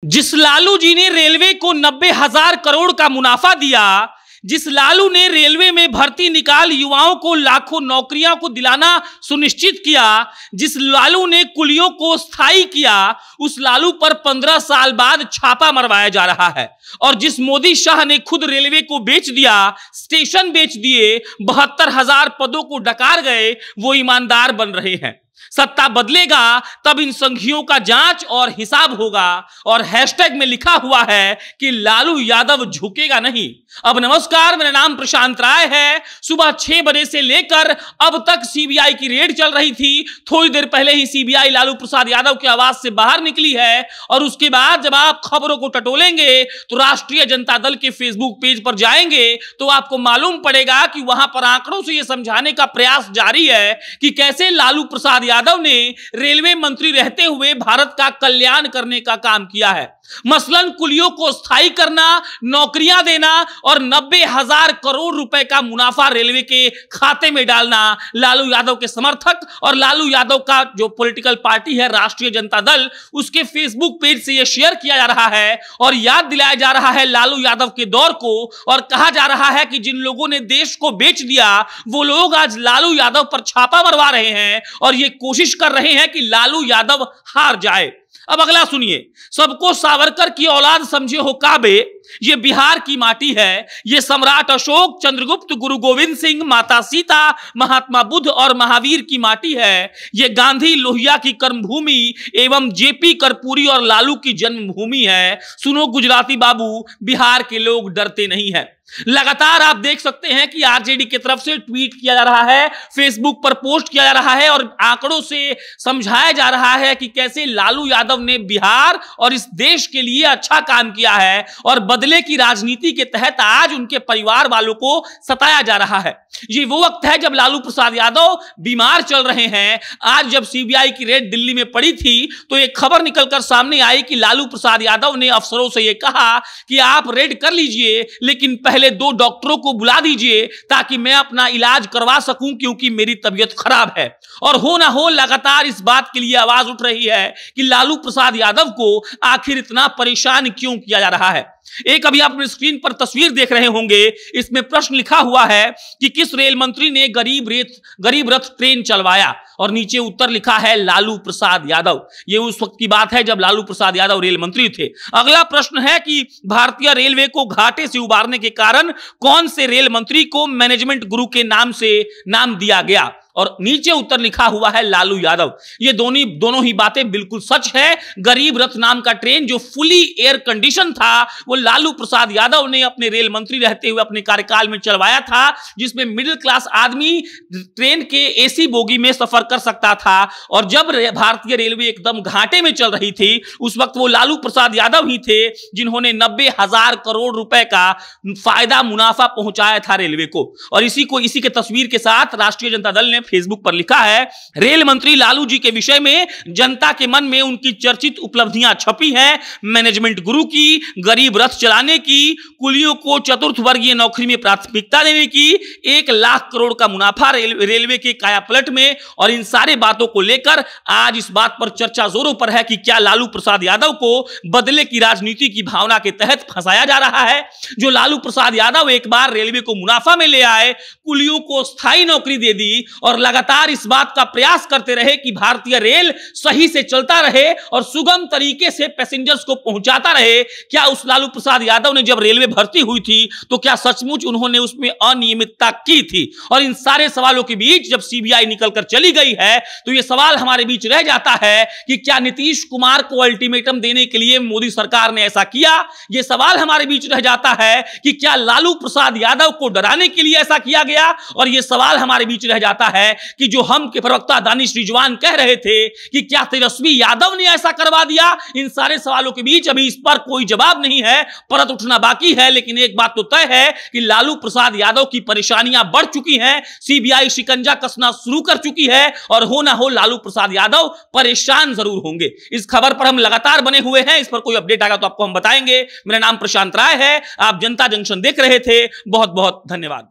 जिस लालू जी ने रेलवे को 90,000 करोड़ का मुनाफा दिया, जिस लालू ने रेलवे में भर्ती निकाल युवाओं को लाखों नौकरियां को दिलाना सुनिश्चित किया, जिस लालू ने कुलियों को स्थायी किया, उस लालू पर 15 साल बाद छापा मरवाया जा रहा है। और जिस मोदी शाह ने खुद रेलवे को बेच दिया, स्टेशन बेच दिए, 72,000 पदों को डकार गए, वो ईमानदार बन रहे हैं। सत्ता बदलेगा तब इन संघियों का जांच और हिसाब होगा। और हैशटैग में लिखा हुआ है कि लालू यादव झुकेगा नहीं। अब नमस्कार, मेरा नाम प्रशांत राय है। सुबह 6 बजे से लेकर अब तक सीबीआई की रेड चल रही थी। थोड़ी देर पहले ही सीबीआई लालू प्रसाद यादव के आवास से बाहर निकली है। और उसके बाद जब आप खबरों को टटोलेंगे तो राष्ट्रीय जनता दल के फेसबुक पेज पर जाएंगे तो आपको मालूम पड़ेगा कि वहां पर आंकड़ों से यह समझाने का प्रयास जारी है कि कैसे लालू प्रसाद यादव ने रेलवे मंत्री रहते हुए भारत का कल्याण करने का काम किया है। मसलन कुलियों को स्थायी करना, नौकरियां देना और 90,000 करोड़ रुपए का मुनाफा रेलवे के खाते में डालना। लालू यादव के समर्थक और लालू यादव का जो पॉलिटिकल पार्टी है राष्ट्रीय जनता दल, उसके फेसबुक पेज से यह शेयर किया जा रहा है और याद दिलाया जा रहा है लालू यादव के दौर को। और कहा जा रहा है कि जिन लोगों ने देश को बेच दिया वो लोग आज लालू यादव पर छापा मरवा रहे हैं और ये कोशिश कर रहे हैं कि लालू यादव हार जाए। अब अगला सुनिए। सबको सावरकर की औलाद समझे हो काबे, ये बिहार की माटी है। ये सम्राट अशोक, चंद्रगुप्त, गुरु गोविंद सिंह, माता सीता, महात्मा बुद्ध और महावीर की माटी है। ये गांधी लोहिया की कर्मभूमि एवं जेपी कर्पूरी और लालू की जन्मभूमि है। सुनो गुजराती बाबू, बिहार के लोग डरते नहीं है। लगातार आप देख सकते हैं कि आरजेडी की तरफ से ट्वीट किया जा रहा है, फेसबुक पर पोस्ट किया जा रहा है और आंकड़ों से समझाया जा रहा है कि कैसे लालू यादव ने बिहार और इस देश के लिए अच्छा काम किया है और बदले की राजनीति के तहत आज उनके परिवार वालों को सताया जा रहा है। ये वो वक्त है जब लालू प्रसाद यादव बीमार चल रहे हैं। आज जब सीबीआई की रेड दिल्ली में पड़ी थी तो एक खबर निकलकर सामने आई कि लालू प्रसाद यादव ने अफसरों से यह कहा कि आप रेड कर लीजिए, लेकिन पहले 2 डॉक्टरों को बुला दीजिए ताकि मैं अपना इलाज करवा सकूं, क्योंकि मेरी तबीयत खराब है। और हो ना हो लगातार इस बात के लिए आवाज उठ रही है कि लालू प्रसाद यादव को आखिर इतना परेशान क्यों किया जा रहा है। एक अभी आप अपनी स्क्रीन पर तस्वीर देख रहे होंगे, इसमें प्रश्न लिखा हुआ है कि किस रेल मंत्री ने गरीब रथ ट्रेन चलवाया, और नीचे उत्तर लिखा है लालू प्रसाद यादव। ये उस वक्त की बात है जब लालू प्रसाद यादव रेल मंत्री थे। अगला प्रश्न है कि भारतीय रेलवे को घाटे से उबारने के कारण कौन से रेल मंत्री को मैनेजमेंट गुरु के नाम से नाम दिया गया, और नीचे उत्तर लिखा हुआ है लालू यादव। ये दोनों ही बातें बिल्कुल सच है। गरीब रथ नाम का ट्रेन जो फुली एयर कंडीशन था वो लालू प्रसाद यादव ने अपने रेल मंत्री रहते हुए अपने कार्यकाल में चलवाया था, जिसमें मिडिल क्लास आदमी ट्रेन के एसी बोगी में सफर कर सकता था। और जब भारतीय रेलवे एकदम घाटे में चल रही थी उस वक्त वो लालू प्रसाद यादव ही थे जिन्होंने 90,000 करोड़ रुपए का फायदा मुनाफा पहुंचाया था रेलवे को। और इसी के तस्वीर के साथ राष्ट्रीय जनता दल ने फेसबुक पर लिखा है, रेल मंत्री लालू जी के विषय में जनता के मन में उनकी चर्चित उपलब्धियां छपी हैं। मैनेजमेंट गुरु की, गरीब रथ चलाने की, कुलियों को चतुर्थ वर्गीय नौकरी में प्राथमिकता देने की, 1 लाख करोड़ का मुनाफा रेलवे के कायापलट में। और इन सारे बातों को लेकर आज इस बात पर चर्चा जोरों पर है कि क्या लालू प्रसाद यादव को बदले की राजनीति की भावना के तहत फंसाया जा रहा है। जो लालू प्रसाद यादव एक बार रेलवे को मुनाफा में ले आए, कुलियों को स्थायी नौकरी दे दी और लगातार इस बात का प्रयास करते रहे कि भारतीय रेल सही से चलता रहे और सुगम तरीके से पैसेंजर्स को पहुंचाता रहे। क्या उस लालू प्रसाद यादव ने जब रेलवे भर्ती हुई थी तो क्या सचमुच उन्होंने उसमें अनियमितता की थी? और इन सारे सवालों के बीच जब सीबीआई निकलकर चली गई है तो यह सवाल हमारे बीच रह जाता है कि क्या नीतीश कुमार को अल्टीमेटम देने के लिए मोदी सरकार ने ऐसा किया? यह सवाल हमारे बीच रह जाता है कि क्या लालू प्रसाद यादव को डराने के लिए ऐसा किया गया? और यह सवाल हमारे बीच रह जाता है कि जो हम के प्रवक्ता दानिश रिजवान कह रहे थे कि क्या तेजस्वी यादव ने ऐसा करवा दिया? इन सारे सवालों के बीच अभी इस पर कोई जवाब नहीं है, परत उठना बाकी है। लेकिन एक बात तो तय है कि लालू प्रसाद यादव की परेशानियां बढ़ चुकी हैं, सीबीआई शिकंजा कसना शुरू कर चुकी है और हो ना हो लालू प्रसाद यादव परेशान जरूर होंगे। इस खबर पर हम लगातार बने हुए हैं, इस पर कोई अपडेट आएगा तो आपको हम बताएंगे। मेरा नाम प्रशांत राय है, आप जनता जंक्शन देख रहे थे। बहुत बहुत धन्यवाद।